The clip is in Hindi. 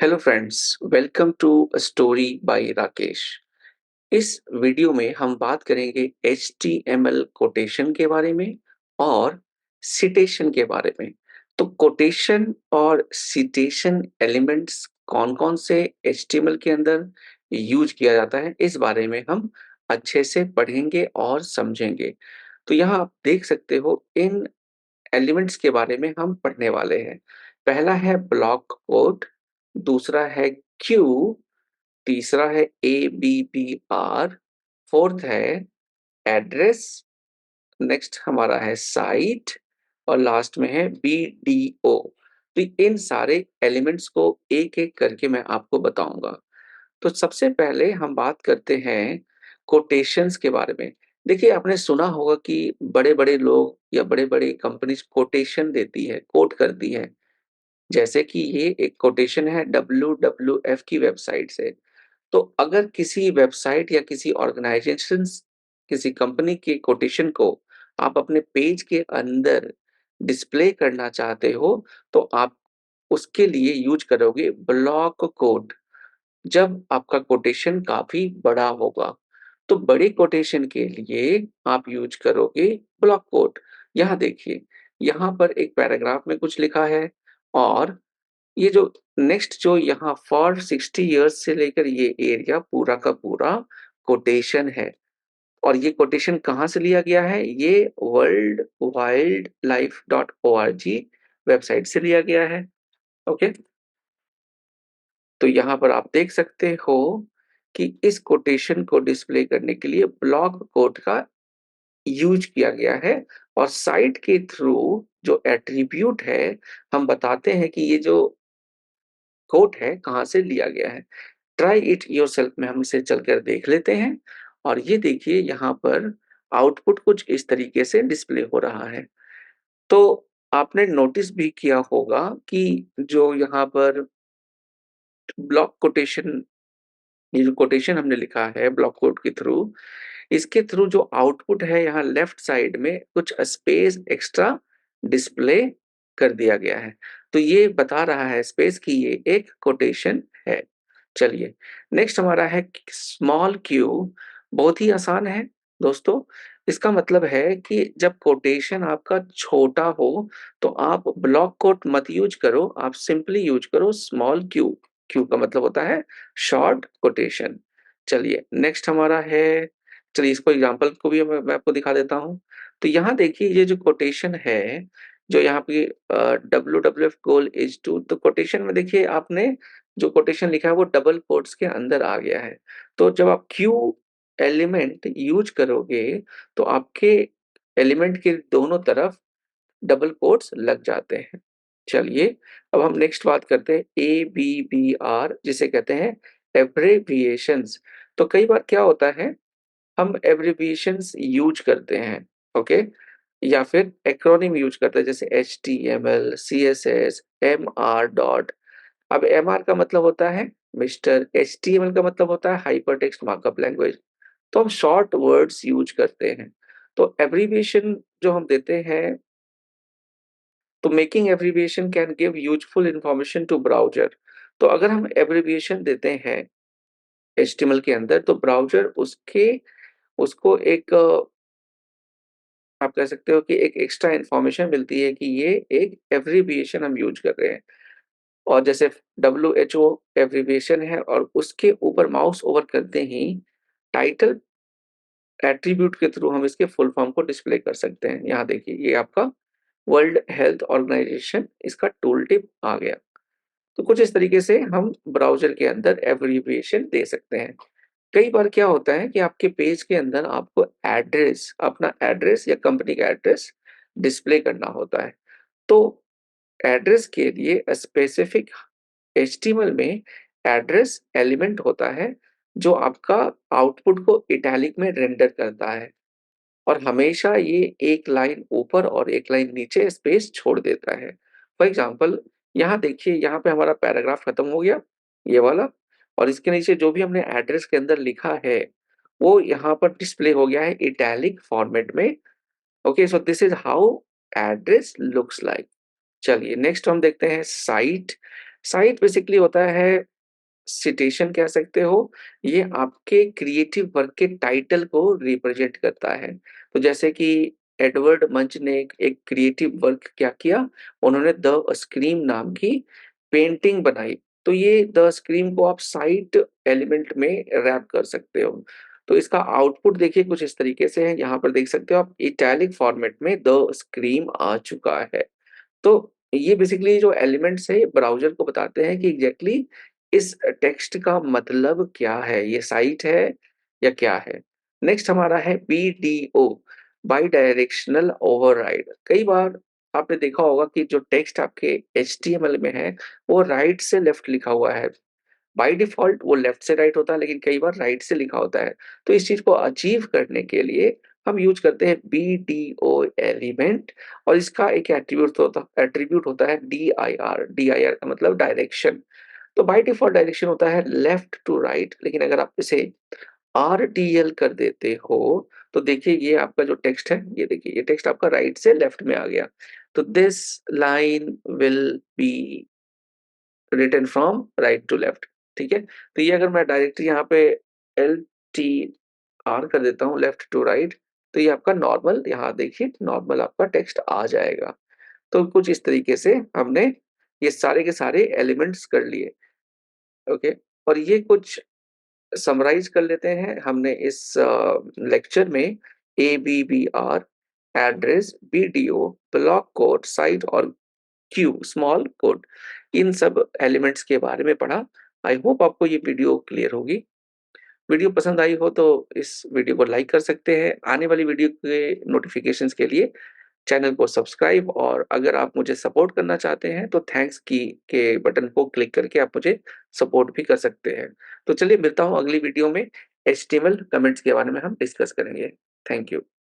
Hello friends, welcome to a story by Rakesh. इस वीडियो में हम बात करेंगे एचटीएमएल कोटेशन के बारे में और सिटेशन के बारे में। तो कोटेशन और सिटेशन एलिमेंट्स कौन-कौन से एचटीएमएल के अंदर यूज किया जाता है, इस बारे में हम अच्छे से पढ़ेंगे और समझेंगे। तो यहाँ आप देख सकते हो इन एलिमेंट्स के बारे में हम पढ़ने वाले हैं। पहला है ब्लॉक कोड, दूसरा है क्यू, तीसरा है एबीपीआर, फोर्थ है एड्रेस, नेक्स्ट हमारा है साइट और लास्ट में है बीडीओ। तो इन सारे एलिमेंट्स को एक-एक करके मैं आपको बताऊँगा। तो सबसे पहले हम बात करते हैं कोटेशंस के बारे में। देखिए, आपने सुना होगा कि बड़े-बड़े लोग या बड़े-बड़े कंपनीज़ कोटेशन देती है, कोट करती है। जैसे कि ये एक कोटेशन है डब्ल्यूडब्ल्यूएफ की वेबसाइट से। तो अगर किसी वेबसाइट या किसी ऑर्गेनाइजेशंस, किसी कंपनी के कोटेशन को आप अपने पेज के अंदर डिस्प्ले करना चाहते हो, तो आप उसके लिए यूज़ करोगे ब्लॉक कोड। जब आपका कोटेशन काफ़ी बड़ा होगा, तो बड़े कोटेशन के लिए आप यूज़ करोगे ब्लॉक कोड। यहाँ देखिए, यहाँ पर एक पैराग्राफ में कुछ लिखा है और ये जो नेक्स्ट जो यहाँ फॉर 60 इयर्स से लेकर ये एरिया पूरा का पूरा कोटेशन है। और ये कोटेशन कहाँ से लिया गया है? ये world wildlife dot ORG website से लिया गया है। ओके? तो यहाँ पर आप देख सकते हो कि इस कोटेशन को डिस्प्ले करने के लिए ब्लॉक कोड का यूज़ किया गया है और साइट के थ्रू जो एट्रिब्यूट है, हम बताते हैं कि ये जो कोड है कहाँ से लिया गया है। ट्राई इट योरसेल्फ में हम इसे चलकर देख लेते हैं और ये देखिए यहाँ पर आउटपुट कुछ इस तरीके से डिस्प्ले हो रहा है। तो आपने नोटिस भी किया होगा कि जो यहाँ पर ब्लॉक कोटेशन, ये जो कोटेशन हमने लिखा है ब्लॉक कोड के थ्रू, इसके थ्रू जो आउटपुट है यहाँ लेफ्ट साइड में कुछ स्पेस एक्स्ट्रा डिस्प्ले कर दिया गया है। तो ये बता रहा है स्पेस कि ये एक कोटेशन है। चलिए, नेक्स्ट हमारा है स्मॉल क्यू। बहुत ही आसान है दोस्तों। इसका मतलब है कि जब कोटेशन आपका छोटा हो, तो आप ब्लॉक कोट मत यूज़ करो, आप सिंपली यूज़ करो स्मॉल क्यू। क्यू का मतलब होता है शॉर्ट कोटेशन। चलिए, नेक्स्ट हमारा है, चलिए इसको एग्ज़ाम्पल को भी मैं आपको दिखा देता हूँ। तो यहाँ देखिए ये जो कोटेशन है, जो यहाँ पे WWF गोल इज़ टू, तो कोटेशन में देखिए आपने जो कोटेशन लिखा है वो डबल कोट्स के अंदर आ गया है। तो जब आप क्यू एलिमेंट यूज़ करोगे, तो आपके एलिमेंट के दोनों तरफ डबल कोट्स लग जाते हैं। चलिए, अब हम नेक्स्ट बात करते हैं एबीबीआर, जिसे कहते हैं एब्रेविएशंस। तो कई बार क्या होता है, हम एब्रिविएशंस यूज़ करते हैं, ओके? या फिर एक्रोनिम यूज़ करते हैं जैसे एचटीएमएल, सीएसएस, एमआर डॉट। अब एमआर का मतलब होता है मिस्टर, एचटीएमएल का मतलब होता है हाइपरटेक्स्ट मार्कअप लैंग्वेज। तो हम शॉर्ट वर्ड्स यूज़ करते हैं। तो एब्रिविएशन जो हम देते हैं, तो making abbreviation can give useful information to browser. तो अगर हम एब्रिविएशन देते हैं एचटीएमएल के अंदर, तो ब्राउज़र उसको एक आप कह सकते हो कि एक एक्स्ट्रा इन्फॉर्मेशन मिलती है कि ये एक एब्रिविएशन हम यूज़ कर रहे हैं। और जैसे डब्ल्यूएचओ एब्रिविएशन है और उसके ऊपर माउस ओवर करते ही टाइटल एट्रीब्यूट के थ्रू हम इसके फुल फॉर्म को डिस्प्ले कर सकते हैं। यहाँ देखिए ये आपका वर्ल्ड हेल्थ ऑर्गेनाइजेशन, इसका टूल टिप आ गया। तो कुछ इस तरीके से हम ब्राउज़र के अंदर एब्रिविएशन दे सकते हैं। कई बार क्या होता है कि आपके पेज के अंदर आपको एड्रेस, अपना एड्रेस या कंपनी का एड्रेस डिस्प्ले करना होता है। तो एड्रेस के लिए स्पेसिफिक एचटीएमएल में एड्रेस एलिमेंट होता है, जो आपका आउटपुट को इटैलिक में रेंडर करता है और हमेशा ये एक लाइन ऊपर और एक लाइन नीचे स्पेस छोड़ देता है। फॉर एग्ज़ाम्पल, यहाँ देखिए, यहाँ पे हमारा पैराग्राफ खत्म हो गया, ये वाला, और इसके नीचे जो भी हमने एड्रेस के अंदर लिखा है, वो यहाँ पर डिस्प्ले हो गया है इटैलिक फॉर्मेट में। Okay, so this is how address looks like. चलिए, नेक्स्ट हम देखते हैं साइट। साइट बेसिकली होता है, सिटेशन कह सकते हो, ये आपके क्रिएटिव वर्क के टाइटल को रिप्रेजेंट करता है। तो जैसे कि एडवर्ड मंच ने एक क्रिएटिव वर्क क्या किया, उन्होंने द स्क्रीम नाम की पेंटिंग बनाई। तो ये द स्क्रीम को आप साइट एलिमेंट में रैप कर सकते हो। तो इसका आउटपुट देखिए कुछ इस तरीके से है, यहाँ पर देख सकते हो आप इटैलिक फॉर्मेट में द स्क्रीम आ चुका है। तो ये बेसिकली जो एलिमेंट्स है, ब्राउज़र को बताते हैं कि एग्ज़ैक्टली इस टेक्स्ट का मतलब क्या है, ये साइट है या क्या है। नेक्स्ट हमारा है बीडीओ, बाई डायरेक्शनल ओवरराइड। कई बार आपने देखा होगा कि जो टेक्स्ट आपके एचटीएमएल में है, वो राइट से लेफ्ट लिखा हुआ है। बाय डिफ़ॉल्ट वो लेफ्ट से राइट होता है, लेकिन कई बार राइट से लिखा होता है। तो इस चीज़ को अचीव करने के लिए हम यूज़ करते हैं बीडीओ एलिमेंट, और इसका एक एट्रीब्यूट होता है डीआईआर। डीआईआर का मतलब डायरेक्शन। तो बाय डिफ़ॉल्ट डायरेक्शन होता है लेफ्ट टू राइट, लेकिन अगर आप इसे आरटीएल कर देते हो, तो देखिए ये आपका जो टेक्स्ट है, ये देखिए ये टेक्स्ट आपका राइट से लेफ्ट में आ गया। तो this line will be written from right to left, ठीक है? तो ये अगर मैं डायरेक्टली यहाँ पे एलटीआर कर देता हूँ, लेफ्ट टू राइट, तो ये आपका नॉर्मल, यहाँ देखिए नॉर्मल आपका टेक्स्ट आ जाएगा। तो कुछ इस तरीके से हमने ये सारे के सारे एलिमेंट्स कर लिए, ओके? और ये कुछ समराइज़ कर लेते हैं हमने इस लेक्चर में। ABBR, address, BDO, block code, cite और क्यू स्मॉल कोड, इन सब एलिमेंट्स के बारे में पढ़ा। आई होप आपको ये वीडियो क्लियर होगी। वीडियो पसंद आई हो तो इस वीडियो को लाइक कर सकते हैं। आने वाली वीडियो के नोटिफिकेशंस के लिए चैनल को सब्सक्राइब, और अगर आप मुझे सपोर्ट करना चाहते हैं तो थैंक्स की के बटन को क्लिक करके आप मुझे सपोर्ट भी कर सकते हैं। तो चलिए मिलता हूँ अगली वीडियो में, एचटीएमएल कमेंट्स के बारे में हम डिस्कस करेंगे। Thank you.